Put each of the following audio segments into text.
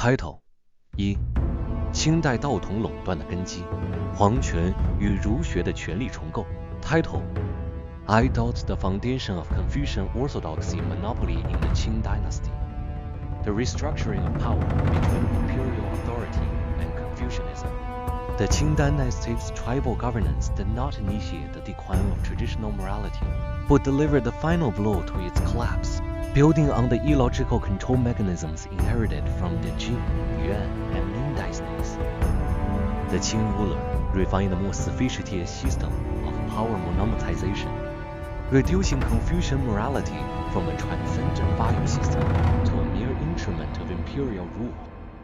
Title 1. 清代道统垄断的根基，皇权与儒学的权力重构。Title I doubt the foundation of Confucian orthodoxy monopoly in the Qing dynasty. The restructuring of power between imperial authority and Confucianism. The Qing dynasty's tribal governance did not initiate the decline of traditional morality, but delivered the final blow to its collapse, building on the illogical control mechanisms inherited from the Jin, Yuan, and Ming dynasties. The Qing ruler refined a more sophisticated system of power monopolization, reducing Confucian morality from a transcendent value system to a mere instrument of imperial rule.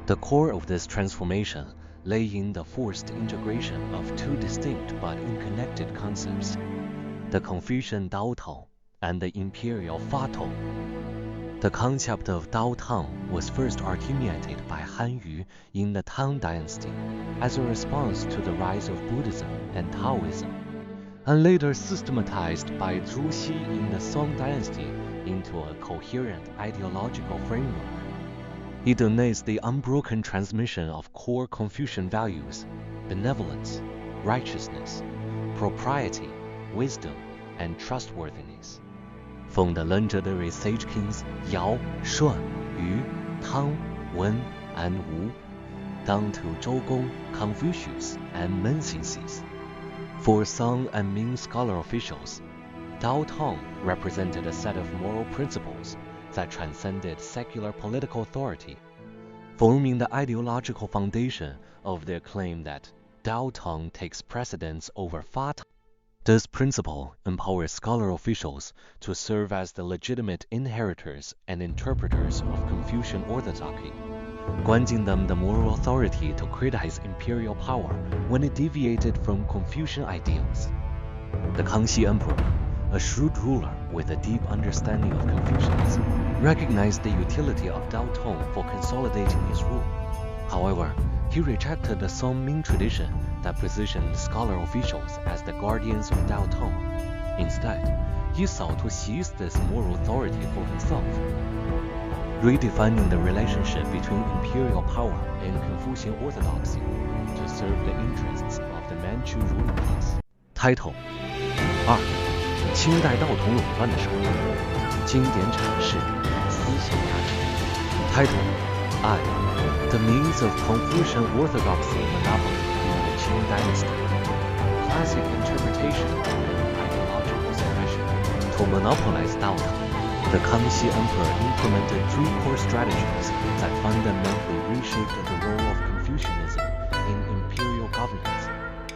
The core of this transformation lay in the forced integration of two distinct but unconnected concepts, the Confucian Dao Tong and the imperial Fa Tong. The concept of Dao Tong was first articulated by Han Yu in the Tang dynasty as a response to the rise of Buddhism and Taoism, and later systematized by Zhu Xi in the Song dynasty into a coherent ideological framework. It donates the unbroken transmission of core Confucian values, benevolence, righteousness, propriety, wisdom, and trustworthiness. From the legendary sage kings Yao, Shun, Yu, Tang, Wen, and Wu, down to Zhou Gong, Confucius, and Mencius. For Song and Ming scholar officials, Dao Tong represented a set of moral principles that transcended secular political authority, forming the ideological foundation of their claim that Dao Tong takes precedence over Fa Tong. This principle empowers scholar officials to serve as the legitimate inheritors and interpreters of Confucian orthodoxy, granting them the moral authority to criticize imperial power when it deviated from Confucian ideals. The Kangxi Emperor, a shrewd ruler with a deep understanding of Confucianism, recognized the utility of Dao Tong for consolidating his rule. However, he rejected the Song Ming tradition that positioned scholar officials as the guardians of Dao Tong. Instead, he sought to seize this moral authority for himself, redefining the relationship between imperial power and Confucian orthodoxy to serve the interests of the Manchu ruling class. Title 2. 清代道统垄断的手段，经典阐释，思想价值。Title I. The means of Confucian orthodoxy monopoly in the Qing dynasty. Classic interpretation and ideological suppression. To monopolize Dao Tong, the Kangxi Emperor implemented three core strategies that fundamentally reshaped the role of Confucianism in imperial governance.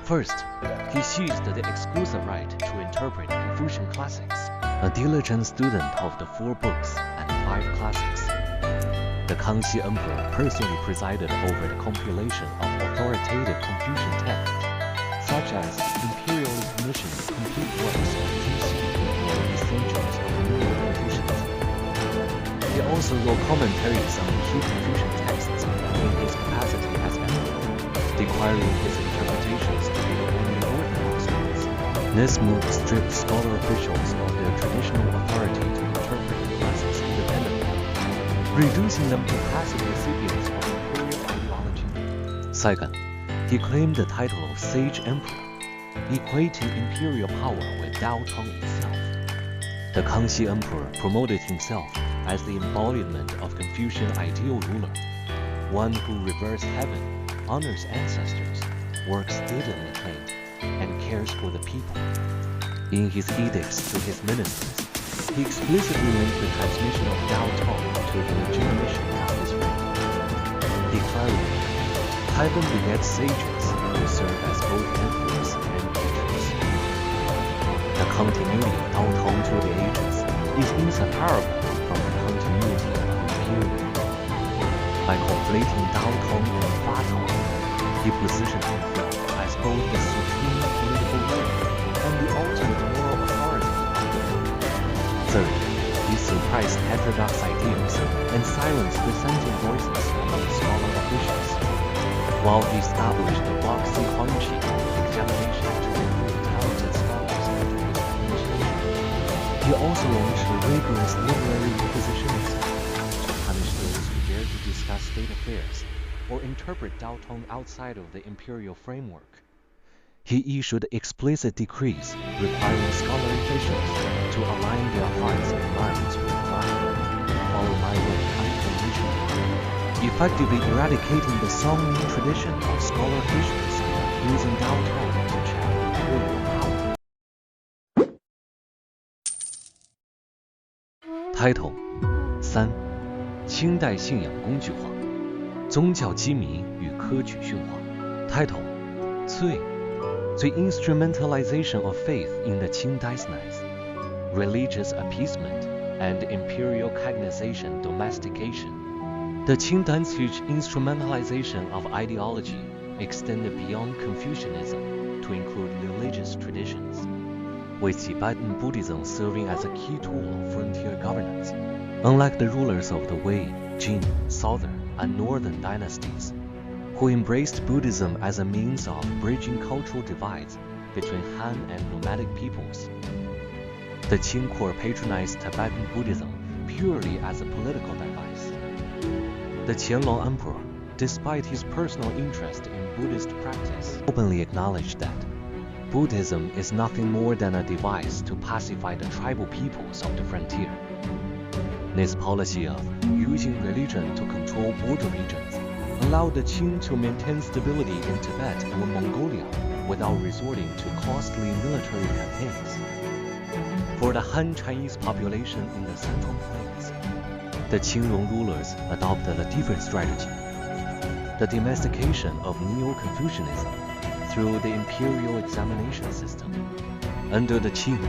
First, he seized the exclusive right to interpret Confucian classics, a diligent student of the 4 books and 5 classics. The Kangxi Emperor personally presided over the compilation of authoritative Confucian texts, such as imperially commissioned complete works of Zhu Xi or essentials of Neo-Confucianism. He also wrote commentaries on key Confucian texts in his capacity as emperor, declaring his interpretations to be the only orthodox ones. This move stripped scholar officials of their traditional authority to interpret the classics independently, reducing them to passive recipients of imperial ideology. Second, he claimed the title of Sage Emperor, equating imperial power with Dao Tong itself. The Kangxi Emperor promoted himself as the embodiment of Confucian ideal ruler, one who reveres heaven, honors ancestors, works diligently, and cares for the people. In his edicts to his ministers, he explicitly linked the transmission of Dao Tong to the legitimation of his reign, declaring, "Heaven begets sages who serve as both emperors and teachers." The continuity of Dao Tong through the ages is inseparable from the continuity of imperial. By conflating Dao Tong and Fa Tong, he positioned himself as both the supreme political leader and the ultimate moral authority. Third, he suppressed heterodox ideas and silenced dissenting voices among scholar officials, while he established the Boxi Huangqi examination to recruit talented scholars into his administration. He also launched a rigorous literary inquisitionism to punish those who dared to discuss state affairs or interpret Daotong outside of the imperial framework. He issued explicit decrees requiring scholarly officials to align their hearts and minds with mine, follow my way mission, effectively eradicating the Songling tradition of scholar officials using Daotong to channel imperial power. Title 3. 清代信仰工具化，宗教机迷与科举驯化。Title 3. The instrumentalization of faith in the Qing dynasties, religious appeasement, and imperial cognization domestication. The Qing dynasty's instrumentalization of ideology extended beyond Confucianism to include religious traditions, with Tibetan Buddhism serving as a key tool of frontier governance. Unlike the rulers of the Wei, Jin, Southern, and Northern dynasties, who embraced Buddhism as a means of bridging cultural divides between Han and nomadic peoples, the Qing court patronized Tibetan Buddhism purely as a political device. The Qianlong Emperor, despite his personal interest in Buddhist practice, openly acknowledged that Buddhism is nothing more than a device to pacify the tribal peoples of the frontier. This policy of using religion to control border regions allowed the Qing to maintain stability in Tibet and Mongolia without resorting to costly military campaigns. For the Han Chinese population in the Central Plains, the Qingrong rulers adopted a different strategy: the domestication of Neo-Confucianism through the imperial examination system. Under the Qing,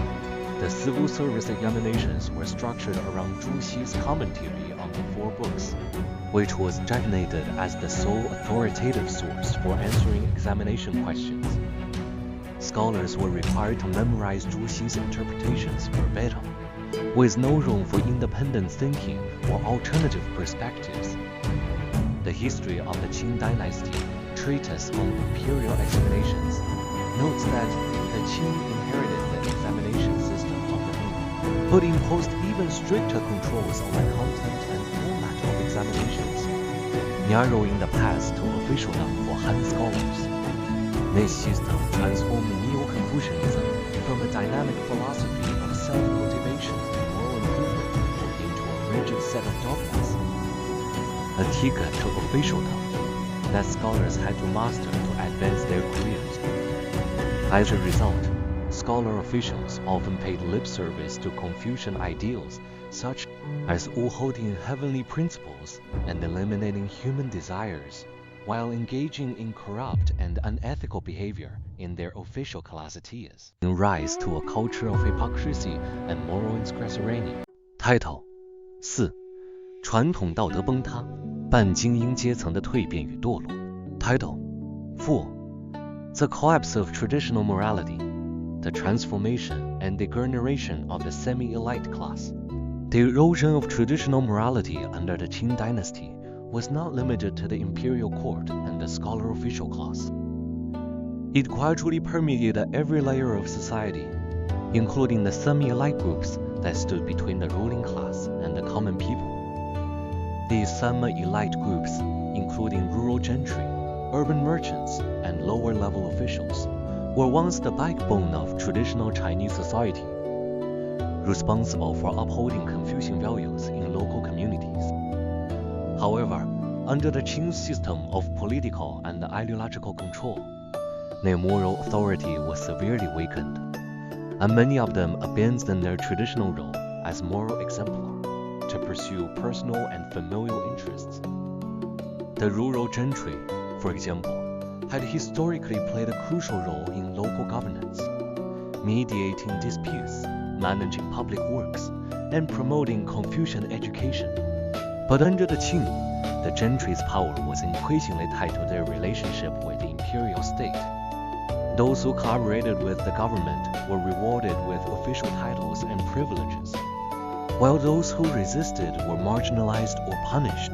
the civil service examinations were structured around Zhu Xi's commentary on the Four Books, which was designated as the sole authoritative source for answering examination questions. Scholars were required to memorize Zhu Xi's interpretations verbatim, with no room for independent thinking or alternative perspectives. The History of the Qing Dynasty treatise on imperial examinations notes that the Qing inherited the examination system of the Ming, but imposed even stricter controls on the content and format of examinations, narrowing the path to officialdom for Han scholars. This system transformed Neo-Confucianism from a dynamic philosophy of self-motivation and moral improvement into a rigid set of dogmas, a ticket to officialdom that scholars had to master to advance their careers. As a result, scholar officials often paid lip service to Confucian ideals such as upholding heavenly principles and eliminating human desires, while engaging in corrupt and unethical behavior in their official classes, giving rise to a culture of hypocrisy and moral incarceration. Title 4. 传统道德崩塌，半精英阶层的蜕变与堕落。Title 4. The collapse of traditional morality, the transformation and degeneration of the semi-elite class. The erosion of traditional morality under the Qing dynasty was not limited to the imperial court and the scholar official class. It gradually permeated every layer of society, including the semi-elite groups that stood between the ruling class and the common people. These semi-elite groups, including rural gentry, urban merchants, and lower-level officials, were once the backbone of traditional Chinese society, responsible for upholding Confucian values in local communities. However, under the Qing system of political and ideological control, their moral authority was severely weakened, and many of them abandoned their traditional role as moral exemplar to pursue personal and familial interests. The rural gentry, for example, had historically played a crucial role in local governance, mediating disputes, managing public works, and promoting Confucian education. But under the Qing, the gentry's power was increasingly tied to their relationship with the imperial state. Those who collaborated with the government were rewarded with official titles and privileges, while those who resisted were marginalized or punished.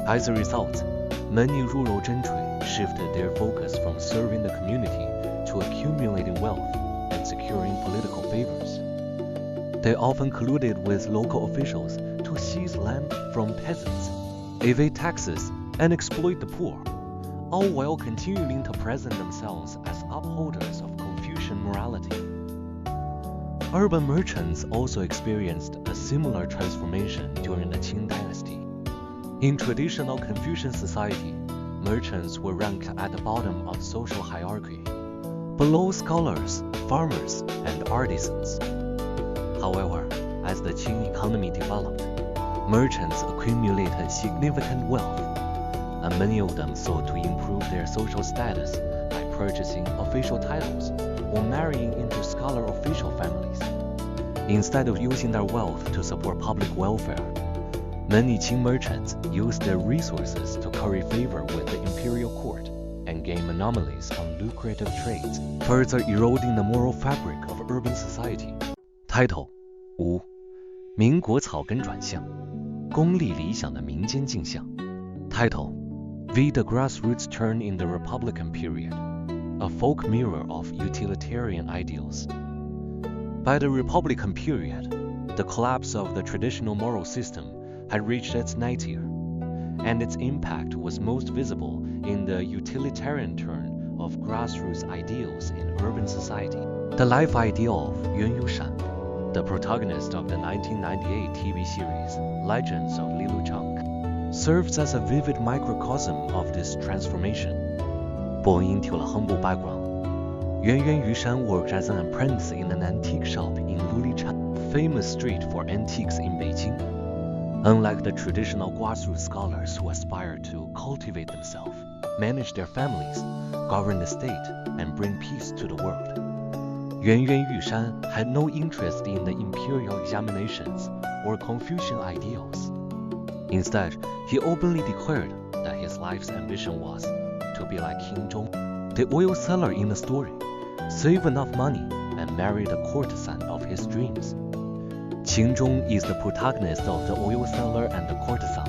As a result, many rural gentry shifted their focus from serving the community to accumulating wealth and securing political favors. They often colluded with local officials to seize land from peasants, evade taxes, and exploit the poor, all while continuing to present themselves as upholders of Confucian morality. Urban merchants also experienced a similar transformation during the Qing dynasty. In traditional Confucian society, merchants were ranked at the bottom of the social hierarchy, below scholars, farmers, and artisans. However, as the Qing economy developed, merchants accumulated significant wealth, and many of them sought to improve their social status by purchasing official titles or marrying into scholar official families. Instead of using their wealth to support public welfare, many Qing merchants used their resources to curry favor with the imperial court and gain monopolies on lucrative trades, further eroding the moral fabric of urban society. Title 5. 民国草根转向，功利理想的民间镜像。Title: V. The grassroots turn in the Republican period, a folk mirror of utilitarian ideals. By the Republican period, the collapse of the traditional moral system had reached its nadir, and its impact was most visible in the utilitarian turn of grassroots ideals in urban society. The life ideal of Yuan Yushan, the protagonist of the 1998 TV series Legends of Lilu Chang, serves as a vivid microcosm of this transformation. Born into a humble background, Yuan Yushan worked as an apprentice in an antique shop in Lulichan, a famous street for antiques in Beijing. Unlike the traditional grassroots scholars who aspire to cultivate themselves, manage their families, govern the state, and bring peace to the world, Yuan Yushan had no interest in the imperial examinations or Confucian ideals. Instead, he openly declared that his life's ambition was to be like King Zhong, the oil seller in the story, save enough money, and marry the courtesan of his dreams. Qing Zhong is the protagonist of the oil seller and the courtesan,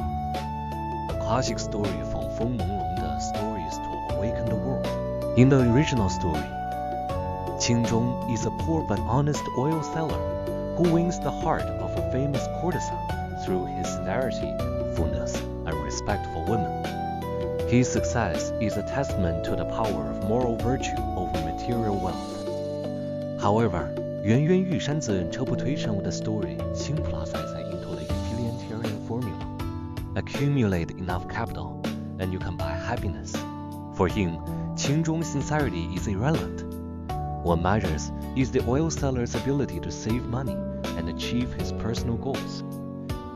a classic story from Feng Monglong's Stories to Awaken the World. In the original story, Qing Zhong is a poor but honest oil seller who wins the heart of a famous courtesan through his severity, fullness, and respect for women. His success is a testament to the power of moral virtue over material wealth. However, Yuan Yushan's interpretation of the story simplifies it into the utilitarian formula. Accumulate enough capital, and you can buy happiness. For him, Qing Zhong's sincerity is irrelevant. What matters is the oil seller's ability to save money and achieve his personal goals.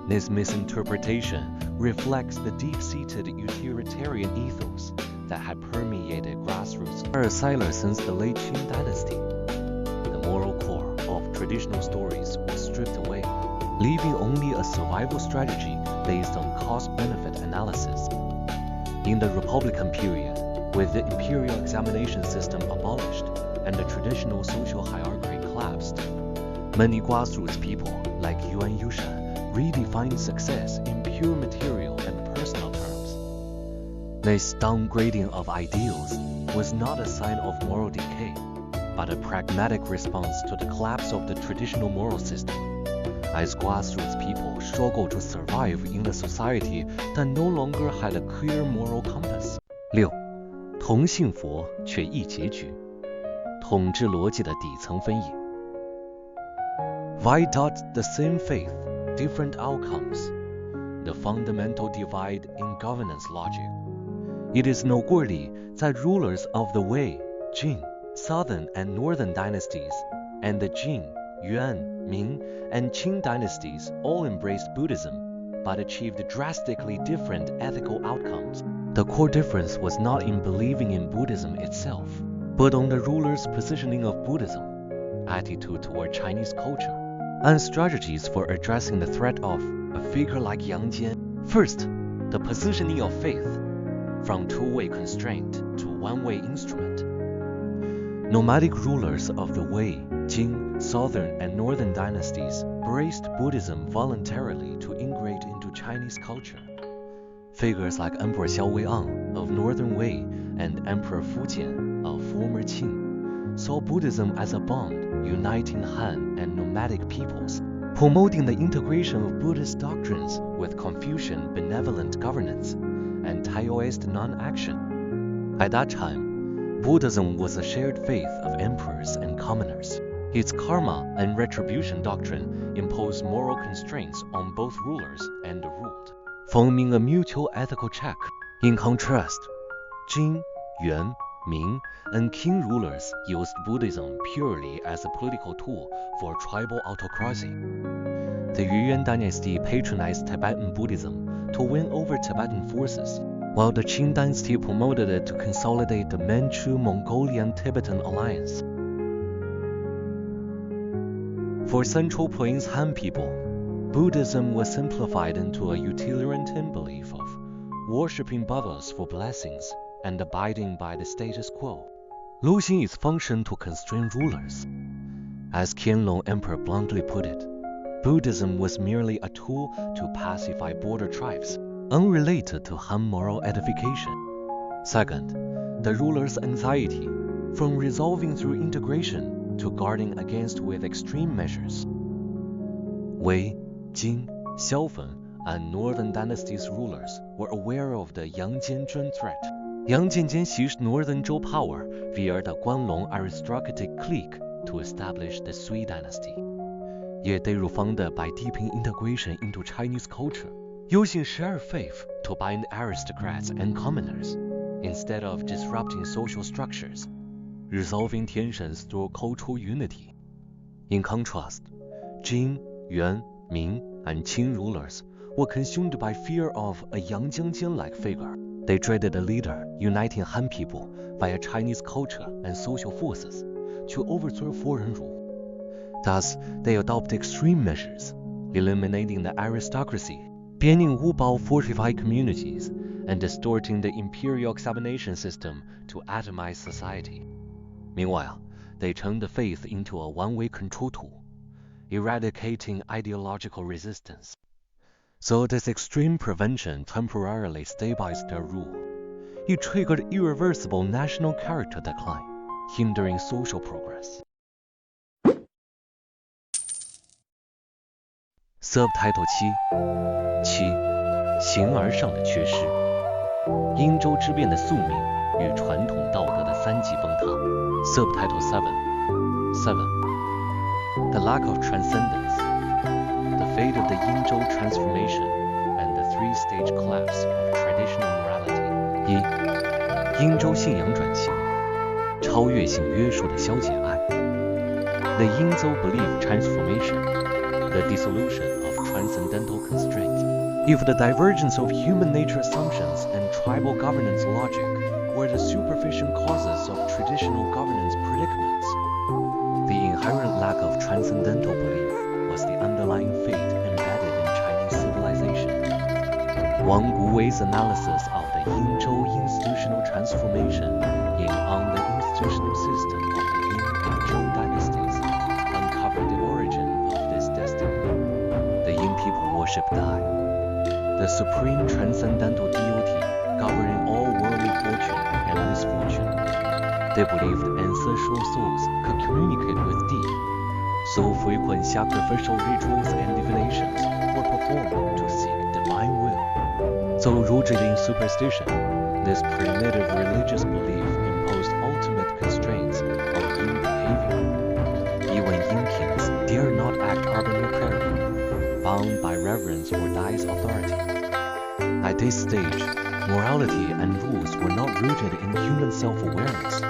This misinterpretation reflects the deep-seated utilitarian ethos that had permeated grassroots sailors since the late Qing dynasty. The moral core of traditional stories was stripped away, leaving only a survival strategy based on cost-benefit analysis. In the Republican period, with the imperial examination system abolished and the traditional social hierarchy collapsed, many grassroots people like Yuan Yushan redefined success in pure material and personal terms. This downgrading of ideals was not a sign of moral decay, but a pragmatic response to the collapse of the traditional moral system, as grassroots people struggled to survive in a society that no longer had a clear moral compass. 6. 同信佛却异结局，统治逻辑的底层分野。Why does the same faith, different outcomes? The fundamental divide in governance logic. It is noteworthy that rulers of the Wei, Jin, Southern and Northern dynasties, and the Jin, Yuan, Ming, and Qing dynasties all embraced Buddhism, but achieved drastically different ethical outcomes. The core difference was not in believing in Buddhism itself, but on the ruler's positioning of Buddhism, attitude toward Chinese culture, and strategies for addressing the threat of a figure like Yang Jian. First, the positioning of faith, from two-way constraint to one-way instrument. Nomadic rulers of the Wei, Jin, Southern and Northern dynasties embraced Buddhism voluntarily to integrate into Chinese culture. Figures like Emperor Xiao Wei'an of Northern Wei and Emperor Fujian of former Qing saw Buddhism as a bond uniting Han and nomadic peoples. promoting the integration of Buddhist doctrines with Confucian benevolent governance and Taoist non-action. At that time, Buddhism was a shared faith of emperors and commoners. Its karma and retribution doctrine imposed moral constraints on both rulers and the ruled, forming a mutual ethical check. In contrast, Jin, Yuan, Ming, and Qing rulers used Buddhism purely as a political tool for tribal autocracy. The Yuan dynasty patronized Tibetan Buddhism to win over Tibetan forces, while the Qing dynasty promoted it to consolidate the Manchu-Mongolian-Tibetan alliance. For Central Plains Han people, Buddhism was simplified into a utilitarian belief of worshipping Buddhas for blessings and abiding by the status quo, losing its function to constrain rulers. As Qianlong Emperor bluntly put it, Buddhism was merely a tool to pacify border tribes, unrelated to Han moral edification. Second, the ruler's anxiety, from resolving through integration to guarding against with extreme measures. Wei, Jin, Xiaofen, and northern dynasties' rulers were aware of the Yang Jianzhen threat. Yang Jianjian seized northern Zhou power via the Guanlong aristocratic clique to establish the Sui dynasty. Yet they responded by deepening integration into Chinese culture, using shared faith to bind aristocrats and commoners, instead of disrupting social structures, resolving tensions through cultural unity. In contrast, Jin, Yuan, Ming, and Qing rulers were consumed by fear of a Yang Jianjian-like figure. They dreaded a leader uniting Han people via Chinese culture and social forces to overthrow foreign rule. Thus, they adopted extreme measures, eliminating the aristocracy, banning Wubao fortified communities, and distorting the imperial examination system to atomize society. Meanwhile, they turned the faith into a one-way control tool, eradicating ideological resistance. So this extreme prevention temporarily stabilized their rule. It triggered irreversible national character decline, hindering social progress. Subtitle 7: 形而上的缺失，殷周之变的宿命与传统道德的三级崩塌。Subtitle 7: The lack of transcendence, the fate of the Yinzhou transformation, and the three-stage collapse of traditional morality. 1. 殷周信仰转型，超越性约束的消解爱。The Yinzhou belief transformation, the dissolution of transcendental constraints. If the divergence of human nature assumptions and tribal governance logic were the superficial causes of traditional governance predicaments, the inherent lack of transcendental belief was the underlying fate embedded in Chinese civilization. Wang Guwei's analysis of the Yinzhou institutional transformation on the institutional system of the Yin and Zhou dynasties uncovered the origin of this destiny. The Yin people worshipped Dai, the supreme transcendental deity governing all worldly fortune and misfortune. They believed ancestral souls could communicate with Di, so frequent sacrificial rituals and divinations were performed to seek divine will. Though rooted in superstition, this primitive religious belief imposed ultimate constraints on Yin behavior. Even Yin kings dare not act arbitrarily, bound by reverence for Dai's authority. At this stage, morality and rules were not rooted in human self-awareness,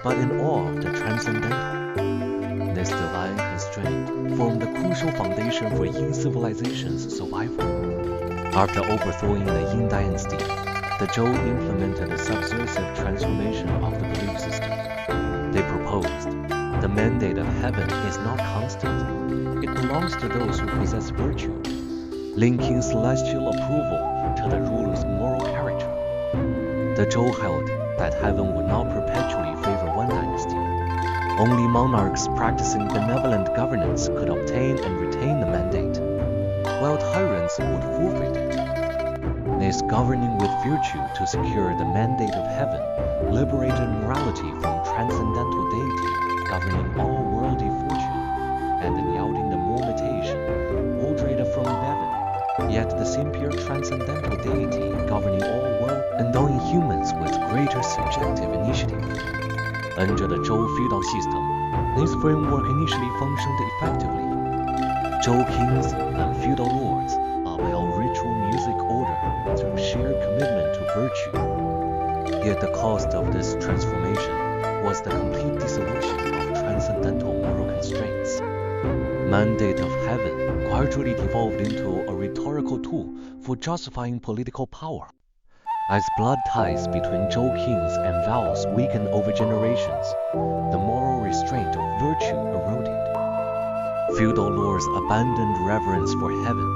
but in awe of the transcendental. This divine constraint formed the crucial foundation for Yin civilization's survival. After overthrowing the Yin dynasty, the Zhou implemented a subversive transformation of the belief system. They proposed, the mandate of heaven is not constant. It belongs to those who possess virtue, linking celestial approval to the ruler's moral character. The Zhou held that heaven would not perpetually favor one dynasty. Only monarchs practicing benevolent governance could obtain and retain the mandate, while tyrants would forfeit it. This governing with virtue to secure the mandate of heaven liberated morality from transcendental deity governing all worldly fortune, and announcing the limitation yet the same pure transcendental deity governing all world, endowing humans with greater subjective initiative. Under the Zhou feudal system, this framework initially functioned effectively. Zhou kings and feudal lords upheld ritual music order through shared commitment to virtue. Yet the cost of this transformation was the complete dissolution of transcendental moral constraints. Mandate of heaven gradually devolved into a rhetorical tool for justifying political power. As blood ties between Zhou kings and vows weakened over generations, the moral restraint of virtue eroded. Feudal lords abandoned reverence for heaven,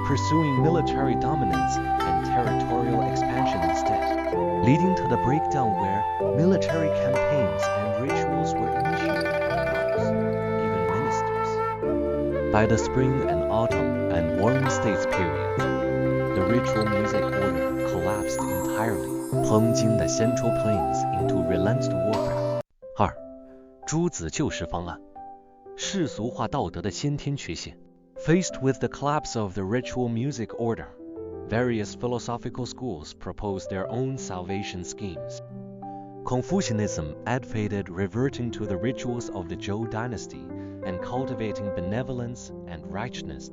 pursuing military dominance and territorial expansion instead, leading to the breakdown where military campaigns and rituals were initiated by monks, even ministers. By the spring and autumn and warring states periods, the ritual music order collapsed entirely, plunging the Central Plains into relentless warfare. 2. 诸子救世方案，世俗化道德的先天缺陷。Faced with the collapse of the ritual music order, various philosophical schools proposed their own salvation schemes. Confucianism advocated reverting to the rituals of the Zhou dynasty and cultivating benevolence and righteousness,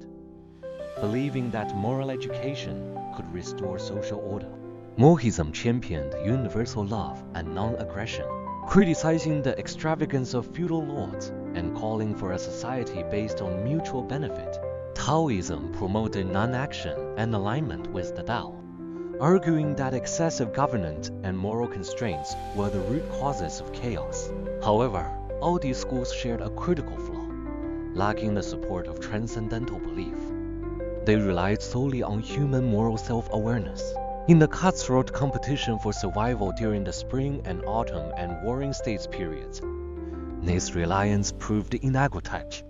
believing that moral education could restore social order. Mohism championed universal love and non-aggression, criticizing the extravagance of feudal lords and calling for a society based on mutual benefit. Taoism promoted non-action and alignment with the Tao, arguing that excessive governance and moral constraints were the root causes of chaos. However, all these schools shared a critical flaw, lacking the support of transcendental belief. They relied solely on human moral self-awareness. In the cutthroat competition for survival during the spring and autumn and warring states periods, this reliance proved inadequate.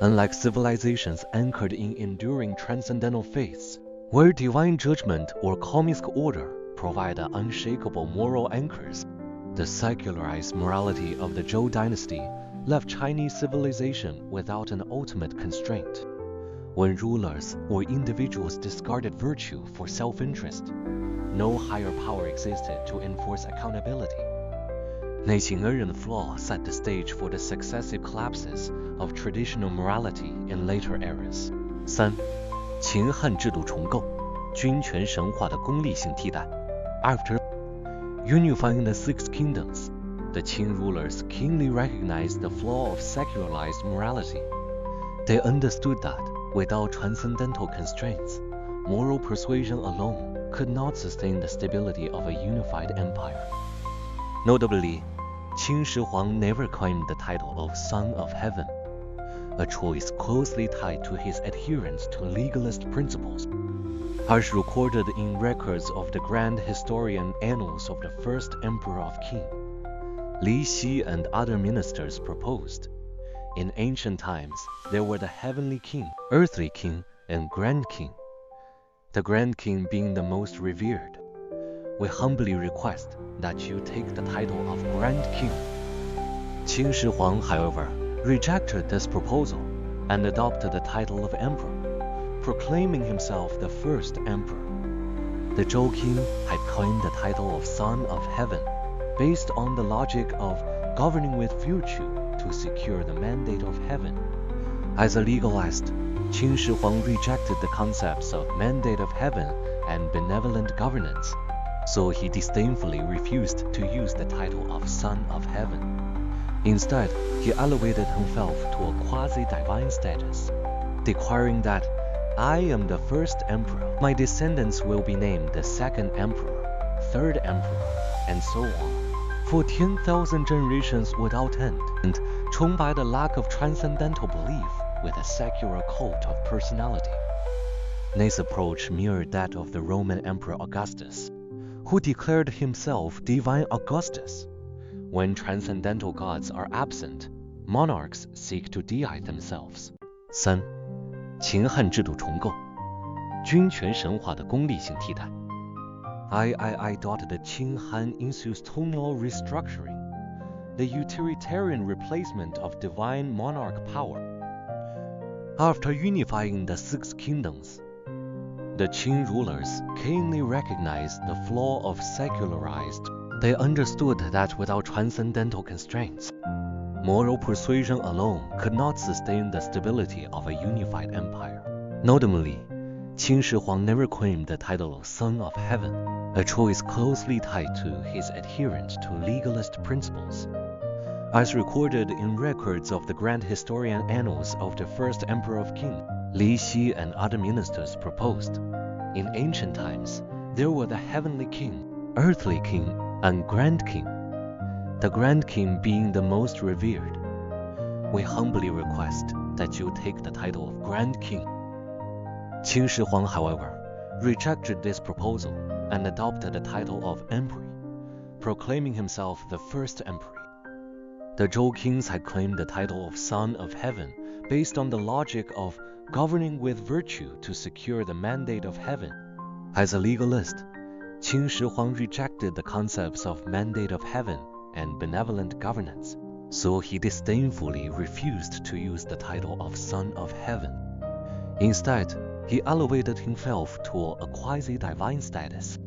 Unlike civilizations anchored in enduring transcendental faiths, where divine judgment or cosmic order provided unshakable moral anchors, the secularized morality of the Zhou dynasty left Chinese civilization without an ultimate constraint. When rulers or individuals discarded virtue for self-interest, no higher power existed to enforce accountability. 内情而人的 flaw set the stage for the successive collapses of traditional morality in later eras. 3. 秦汉制度重构，君权神话的功利性替代。After unifying the six kingdoms, the Qing rulers keenly recognized the flaw of secularized morality. They understood that, without transcendental constraints, moral persuasion alone could not sustain the stability of a unified empire. Notably, Qin Shi Huang never claimed the title of Son of Heaven, a choice closely tied to his adherence to legalist principles. As recorded in records of the grand historian annals of the first emperor of Qin, Li Xi and other ministers proposed. In ancient times, there were the heavenly king, earthly king, and grand king, the grand king being the most revered. We humbly request that you take the title of Grand King. Qin Shi Huang, however, rejected this proposal and adopted the title of emperor, proclaiming himself the first emperor. The Zhou king had claimed the title of Son of Heaven, based on the logic of governing with virtue to secure the mandate of heaven. As a legalist, Qin Shi Huang rejected the concepts of mandate of heaven and benevolent governance, so he disdainfully refused to use the title of Son of Heaven. Instead, he elevated himself to a quasi-divine status, declaring that, "I am the first emperor. My descendants will be named the second emperor, third emperor, and so on, for 10,000 generations without end," and trumped the lack of transcendental belief with a secular cult of personality. This approach mirrored that of the Roman Emperor Augustus, who declared himself Divine Augustus. When transcendental gods are absent, monarchs seek to deify themselves. 3. 秦汉制度重构，君权神话的功利性替代。I. The Qing Han institutional restructuring, the utilitarian replacement of divine monarch power. After unifying the six kingdoms, The Qing rulers keenly recognized the flaw of secularized. They understood that without transcendental constraints, moral persuasion alone could not sustain the stability of a unified empire. Notably, Qin Shi Huang never claimed the title of Son of Heaven, a choice closely tied to his adherence to legalist principles. As recorded in records of the grand historian annals of the first emperor of Qin, Li Xi and other ministers proposed, in ancient times, there were the heavenly king, earthly king, and grand king, the grand king being the most revered. We humbly request that you take the title of grand king. Qin Shi Huang, however, rejected this proposal and adopted the title of emperor, proclaiming himself the first emperor. The Zhou kings had claimed the title of Son of Heaven based on the logic of governing with virtue to secure the mandate of heaven. As a legalist, Qin Shi Huang rejected the concepts of mandate of heaven and benevolent governance, so he disdainfully refused to use the title of Son of Heaven. Instead, he elevated himself to a quasi-divine status,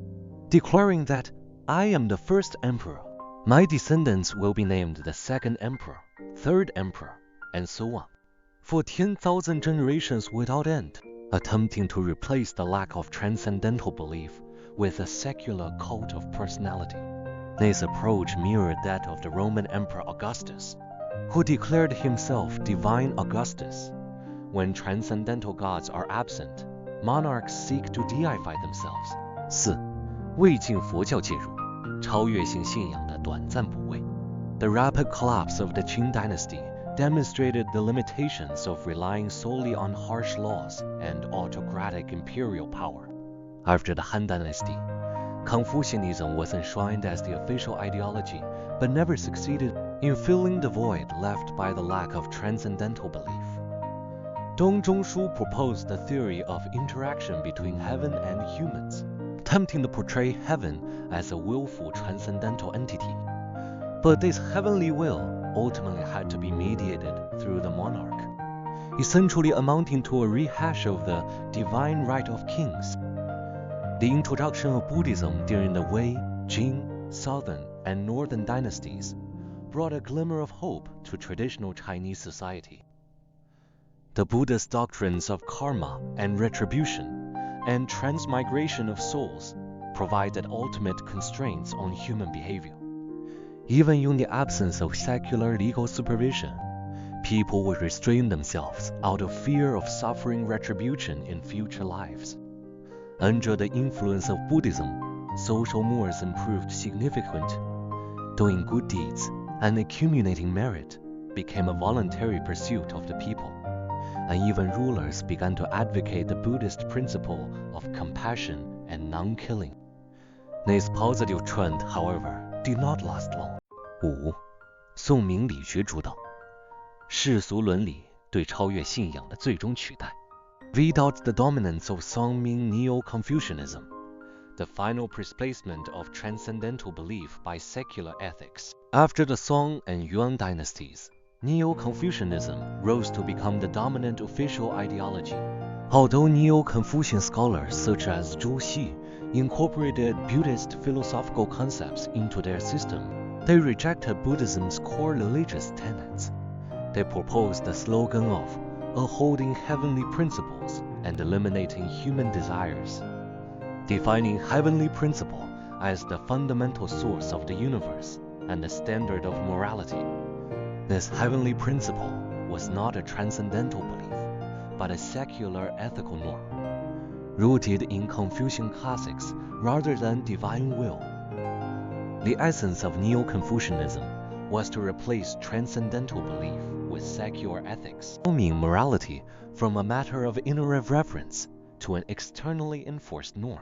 declaring that I am the first emperor. My descendants will be named the second emperor, third emperor, and so on, for 10,000 generations without end, attempting to replace the lack of transcendental belief with a secular cult of personality. This approach mirrored that of the Roman Emperor Augustus, who declared himself Divine Augustus. When transcendental gods are absent, monarchs seek to deify themselves. 4. 魏晋佛教介入，超越性信仰的短暂补位。The rapid collapse of the Qing dynasty demonstrated the limitations of relying solely on harsh laws and autocratic imperial power. After the Han Dynasty, Confucianism was enshrined as the official ideology, but never succeeded in filling the void left by the lack of transcendental belief. Dong Zhongshu proposed the theory of interaction between heaven and humans, attempting to portray heaven as a willful transcendental entity. But this heavenly will ultimately had to be mediated through the monarch, essentially amounting to a rehash of the divine right of kings. The introduction of Buddhism during the Wei, Jin, Southern, and Northern dynasties brought a glimmer of hope to traditional Chinese society. The Buddhist doctrines of karma and retribution and transmigration of souls provided ultimate constraints on human behavior. Even in the absence of secular legal supervision, people would restrain themselves out of fear of suffering retribution in future lives. Under the influence of Buddhism, social mores improved significantly. Doing good deeds and accumulating merit became a voluntary pursuit of the people, and even rulers began to advocate the Buddhist principle of compassion and non-killing. This positive trend, however, did not last long. 5. 宋明理学主导，世俗伦理对超越信仰的最终取代。Without the dominance of Song-Ming Neo-Confucianism, the final displacement of transcendental belief by secular ethics. After the Song and Yuan dynasties, Neo-Confucianism rose to become the dominant official ideology. Although Neo-Confucian scholars such as Zhu Xi incorporated Buddhist philosophical concepts into their system, they rejected Buddhism's core religious tenets. They proposed the slogan of upholding heavenly principles and eliminating human desires, defining heavenly principle as the fundamental source of the universe and the standard of morality. This heavenly principle was not a transcendental belief, but a secular ethical norm, rooted in Confucian classics rather than divine will. The essence of Neo-Confucianism was to replace transcendental belief with secular ethics, transforming morality from a matter of inner reverence to an externally enforced norm.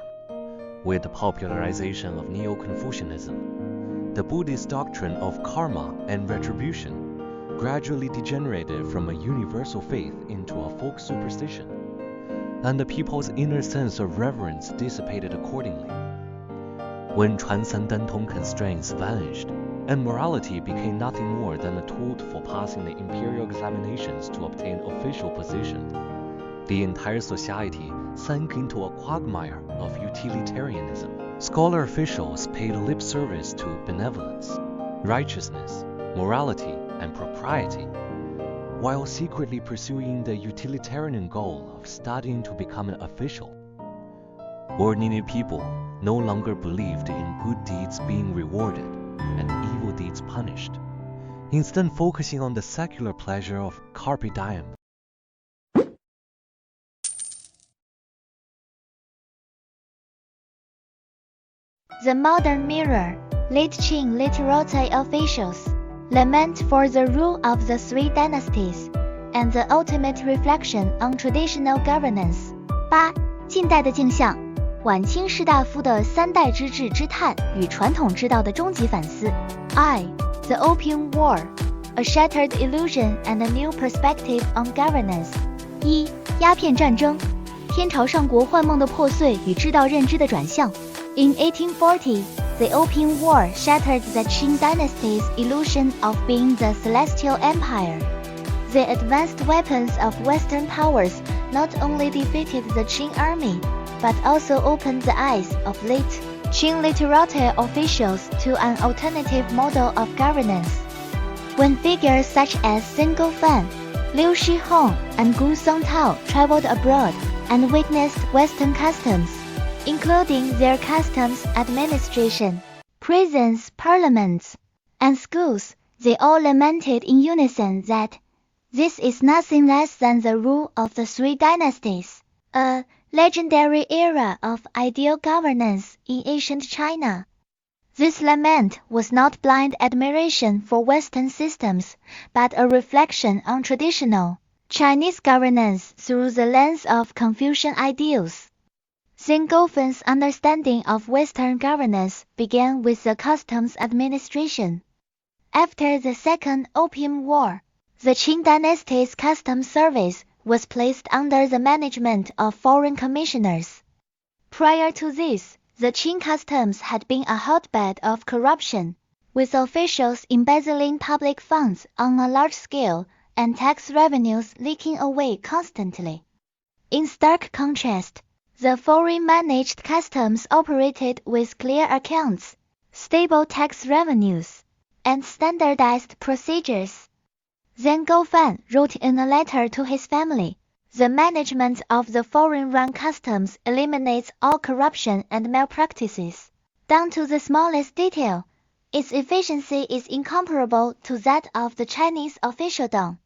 With the popularization of Neo-Confucianism, the Buddhist doctrine of karma and retribution gradually degenerated from a universal faith into a folk superstition, and the people's inner sense of reverence dissipated accordingly. When transcendental constraints vanished, and morality became nothing more than a tool for passing the imperial examinations to obtain official position, the entire society sank into a quagmire of utilitarianism. Scholar officials paid lip service to benevolence, righteousness, morality, and propriety, while secretly pursuing the utilitarian goal of studying to become an official. Ordinary people no longer believed in good deeds being rewarded and evil deeds punished, instead focusing on the secular pleasure of carpe diem. The modern mirror, late Qing literati officials, lament for the rule of the three dynasties, and the ultimate reflection on traditional governance. 8. 近代的镜像，晚清士大夫的三代之治之叹与传统之道的终极反思。I. The Opium War, a shattered illusion and a new perspective on governance. 1. 鸦片战争，天朝上国幻梦的破碎与知道认知的转向。In 1840, the Opium War shattered the Qing dynasty's illusion of being the celestial empire. The advanced weapons of Western powers not only defeated the Qing army, but also opened the eyes of late Qing literati officials to an alternative model of governance. When figures such as Zheng Gofan, Liu Shihong, and Gu Songtao traveled abroad and witnessed Western customs, including their customs administration, prisons, parliaments, and schools, they all lamented in unison that this is nothing less than the rule of the three dynasties, a legendary era of ideal governance in ancient China. This lament was not blind admiration for Western systems, but a reflection on traditional Chinese governance through the lens of Confucian ideals. Zheng Gofan's understanding of Western governance began with the customs administration. After the Second Opium War, the Qing dynasty's customs service was placed under the management of foreign commissioners. Prior to this, the Qing customs had been a hotbed of corruption, with officials embezzling public funds on a large scale and tax revenues leaking away constantly. In stark contrast, the foreign-managed customs operated with clear accounts, stable tax revenues, and standardized procedures. Zheng Gofan wrote in a letter to his family, "The management of the foreign-run customs eliminates all corruption and malpractices, down to the smallest detail. Its efficiency is incomparable to that of the Chinese officialdom."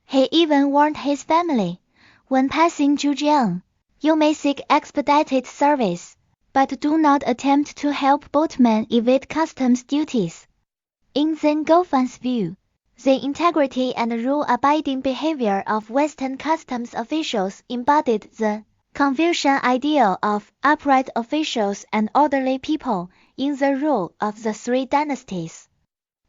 He even warned his family, "When passing Zhujiang, you may seek expedited service, but do not attempt to help boatmen evade customs duties." In Zheng Gofan's view, the integrity and rule-abiding behavior of Western customs officials embodied the Confucian ideal of upright officials and orderly people in the rule of the three dynasties.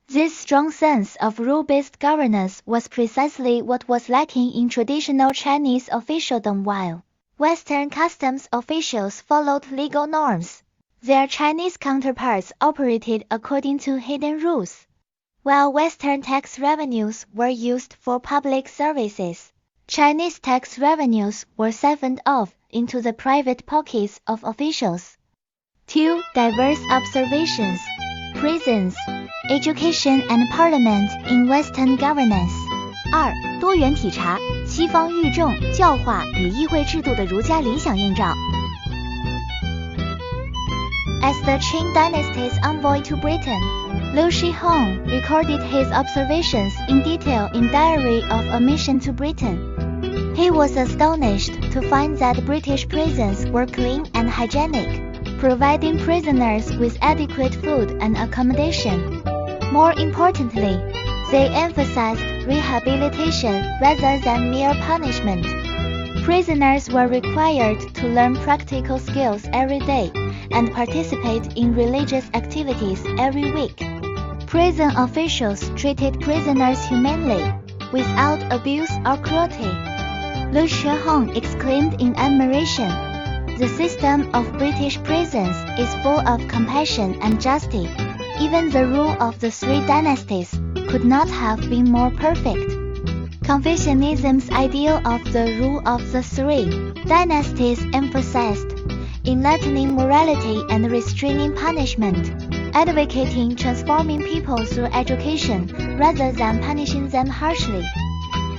This strong sense of rule-based governance was precisely what was lacking in traditional Chinese officialdom. While Western customs officials followed legal norms, their Chinese counterparts operated according to hidden rules. While Western tax revenues were used for public services, Chinese tax revenues were siphoned off into the private pockets of officials. 2. Diverse observations, prisons, education and parliament in Western governance. 2. 多元体察，西方寓政、教化与议会制度的儒家理想映照。As the Qing dynasty's envoy to Britain, Liu Shihong recorded his observations in detail in Diary of a Mission to Britain. He was astonished to find that British prisons were clean and hygienic, providing prisoners with adequate food and accommodation. More importantly, they emphasized rehabilitation rather than mere punishment. Prisoners were required to learn practical skills every day and participate in religious activities every week. Prison officials treated prisoners humanely, without abuse or cruelty. Liu Shihong exclaimed in admiration, "The system of British prisons is full of compassion and justice. Even the rule of the three dynasties could not have been more perfect." Confucianism's ideal of the rule of the three dynasties emphasized enlightening morality and restraining punishment, advocating transforming people through education rather than punishing them harshly.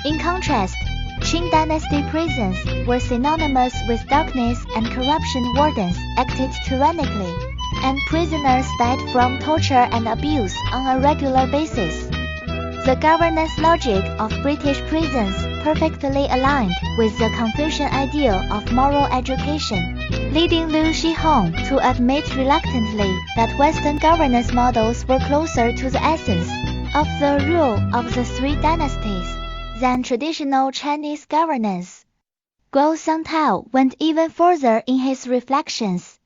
In contrast, Qing dynasty prisons were synonymous with darkness and corruption. Wardens acted tyrannically, and prisoners died from torture and abuse on a regular basis. The governance logic of British prisons perfectly aligned with the Confucian ideal of moral education, leading Liu Shihong to admit reluctantly that Western governance models were closer to the essence of the rule of the three dynasties than traditional Chinese governance. Guo Songtao went even further in his reflections.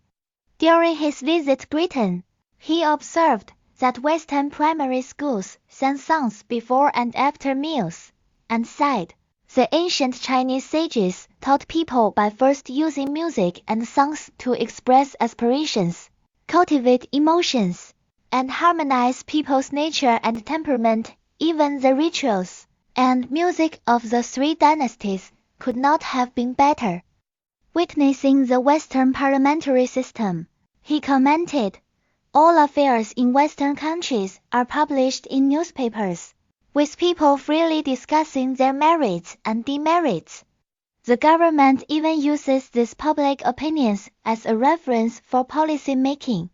During his visit to Britain, he observed that Western primary schools sang songs before and after meals, and said, the ancient Chinese sages taught people by first using music and songs to express aspirations, cultivate emotions, and harmonize people's nature and temperament. Even the rituals and music of the three dynasties could not have been better. Witnessing the Western parliamentary system, he commented, all affairs in Western countries are published in newspapers, with people freely discussing their merits and demerits. The government even uses these public opinions as a reference for policy making.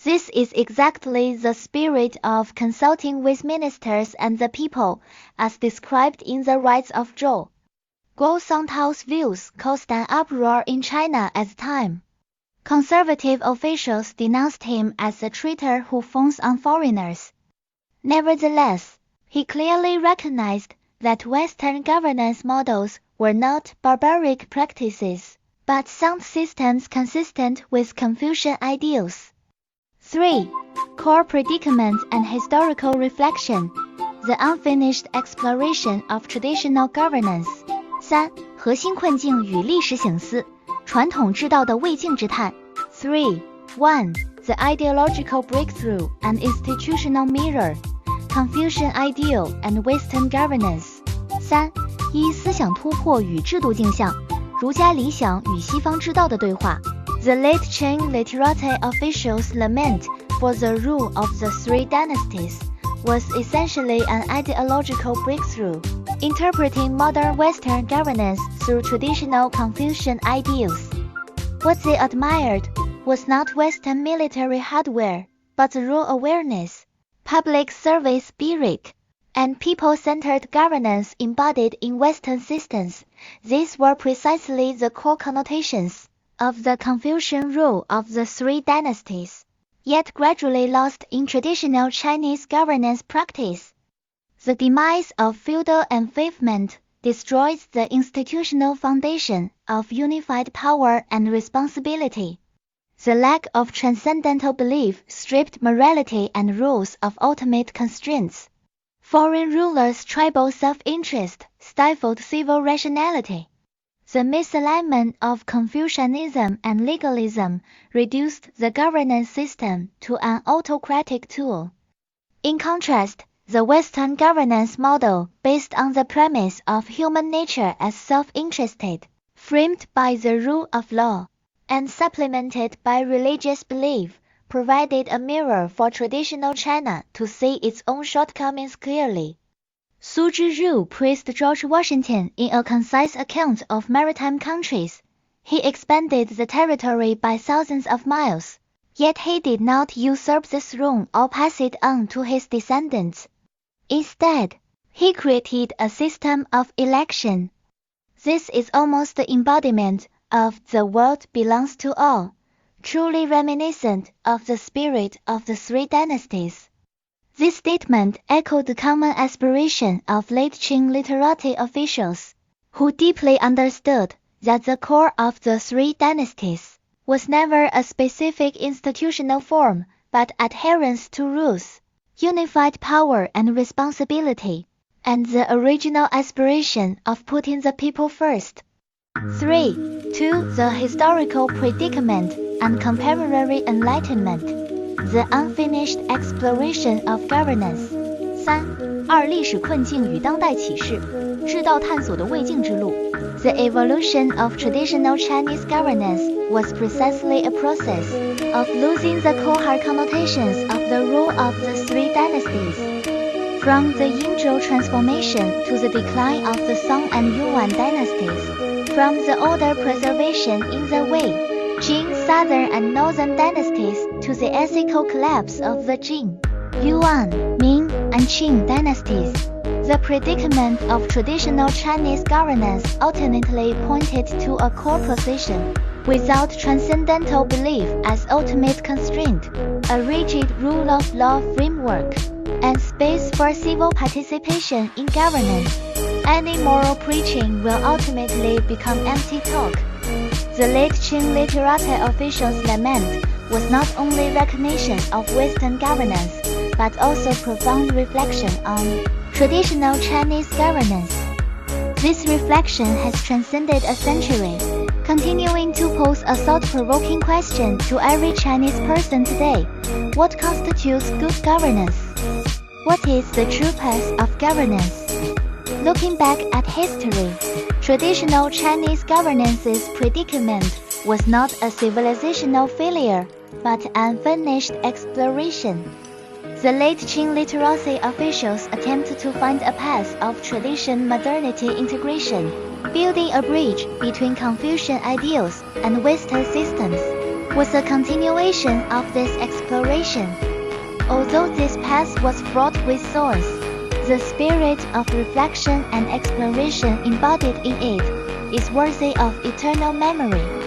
This is exactly the spirit of consulting with ministers and the people, as described in the Rights of Zhou. Guo Songtao's views caused an uproar in China at the time. Conservative officials denounced him as a traitor who phones on foreigners. Nevertheless, he clearly recognized that Western governance models were not barbaric practices, but sound systems consistent with Confucian ideals. 3. Core predicament and historical reflection. The unfinished exploration of traditional governance. 3. 核心困境与历史省思，传统之道的未竟之叹。3. 1. The ideological breakthrough and institutional mirror. Confucian ideal and Western governance. 3. 一思想突破与制度镜像，儒家理想与西方之道的对话。The late Qing literati officials' lament for the rule of the three dynasties was essentially an ideological breakthrough, interpreting modern Western governance through traditional Confucian ideals. What they admired was not Western military hardware, but the rule awareness, public service spirit, and people-centered governance embodied in Western systems. These were precisely the core connotations of the Confucian rule of the three dynasties, yet gradually lost in traditional Chinese governance practice. The demise of feudal enfeoffment destroys the institutional foundation of unified power and responsibility. The lack of transcendental belief stripped morality and rules of ultimate constraints. Foreign rulers' tribal self-interest stifled civil rationality. The misalignment of Confucianism and legalism reduced the governance system to an autocratic tool. In contrast, the Western governance model, based on the premise of human nature as self-interested, framed by the rule of law, and supplemented by religious belief, provided a mirror for traditional China to see its own shortcomings clearly. Su Zhizhu praised George Washington in a concise account of maritime countries. He expanded the territory by thousands of miles, yet he did not usurp the throne or pass it on to his descendants. Instead, he created a system of election. This is almost the embodiment of "the world belongs to all," truly reminiscent of the spirit of the three dynasties. This statement echoed the common aspiration of late Qing literati officials, who deeply understood that the core of the three dynasties was never a specific institutional form, but adherence to rules, unified power and responsibility, and the original aspiration of putting the people first. 3. 2. The historical predicament and contemporary enlightenment. The unfinished exploration of governance. 3. 2. 历史困境与当代启示，治道探索的未竟之路。The evolution of traditional Chinese governance was precisely a process of losing the core connotations of the rule of the three dynasties. From the Yingzhou transformation to the decline of the Song and Yuan dynasties, from the order preservation in the Wei, Jin southern and northern dynasties to the ethical collapse of the Jin, Yuan, Ming, and Qing dynasties, the predicament of traditional Chinese governance ultimately pointed to a core position, without transcendental belief as ultimate constraint, a rigid rule of law framework, and space for civil participation in governance. Any moral preaching will ultimately become empty talk. The late Qing literati officials' lament was not only recognition of Western governance, but also profound reflection on traditional Chinese governance. This reflection has transcended a century, continuing to pose a thought-provoking question to every Chinese person today. What constitutes good governance? What is the true path of governance? Looking back at history, traditional Chinese governance's predicament was not a civilizational failure, but an unfinished exploration. The late Qing literati officials attempted to find a path of tradition-modernity integration, building a bridge between Confucian ideals and Western systems, was a continuation of this exploration. Although this path was fraught with thorns, the spirit of reflection and exploration embodied in it is worthy of eternal memory.